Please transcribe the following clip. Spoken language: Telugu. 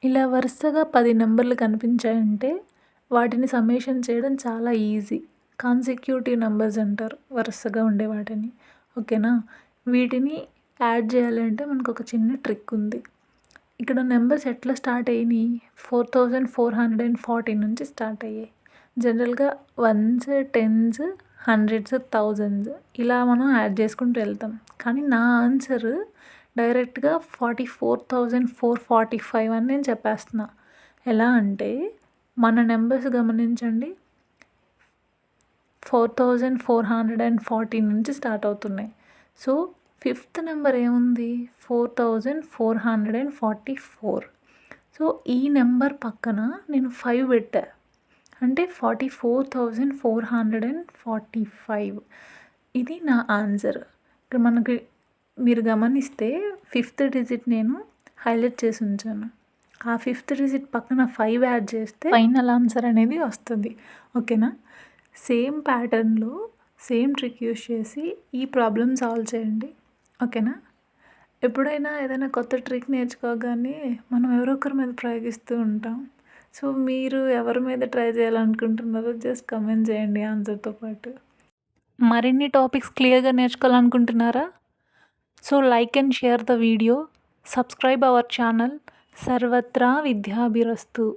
ఇలా వరుసగా 10 నంబర్లు కనిపించాయంటే వాటిని సమ్మేషన్ చేయడం చాలా ఈజీ. కాన్సిక్యూటివ్ నంబర్స్ అంటారు వరుసగా ఉండే వాటిని. ఓకేనా? వీటిని యాడ్ చేయాలి అంటే మనకొక చిన్న ట్రిక్ ఉంది. ఇక్కడ నంబర్స్ ఎట్లా స్టార్ట్ అయినాయి? 4440 నుంచి స్టార్ట్ అయ్యాయి. జనరల్‌గా వన్స్, టెన్స్, హండ్రెడ్స్, థౌజండ్స్ ఇలా మనం యాడ్ చేసుకుంటూ వెళ్తాం. కానీ నా ఆన్సర్ డైరెక్ట్‌గా 44,445 అని నేను చెప్పేస్తున్నా. ఎలా అంటే మన నంబర్స్ గమనించండి. 4440 నుంచి స్టార్ట్ అవుతున్నాయి. సో, ఫిఫ్త్ నెంబర్ ఏముంది? 4444. సో, ఈ నెంబర్ పక్కన నేను 5 పెట్టా. అంటే 44,445. ఇది నా ఆన్సర్. ఇక్కడ మనకి మీరు గమనిస్తే ఫిఫ్త్ డిజిట్ నేను హైలైట్ చేసి ఉంచాను. ఆ ఫిఫ్త్ డిజిట్ పక్కన 5 యాడ్ చేస్తే ఫైనల్ ఆన్సర్ అనేది వస్తుంది. ఓకేనా? సేమ్ ప్యాటర్న్‌లో సేమ్ ట్రిక్ యూజ్ చేసి ఈ ప్రాబ్లమ్ సాల్వ్ చేయండి. ఓకేనా? ఎప్పుడైనా ఏదైనా కొత్త ట్రిక్ నేర్చుకోగానే మనం ఎవరో ఒకరి మీద ప్రయోగిస్తూ ఉంటాం. సో, మీరు ఎవరి మీద ట్రై చేయాలనుకుంటున్నారో జస్ట్ కామెంట్ చేయండి ఆన్సర్‌తో పాటు. మరిన్ని టాపిక్స్ క్లియర్‌గా నేర్చుకోవాలనుకుంటున్నారా? So, like and share the video. Subscribe our channel. సర్వత్రా విద్యాభిరస్తు.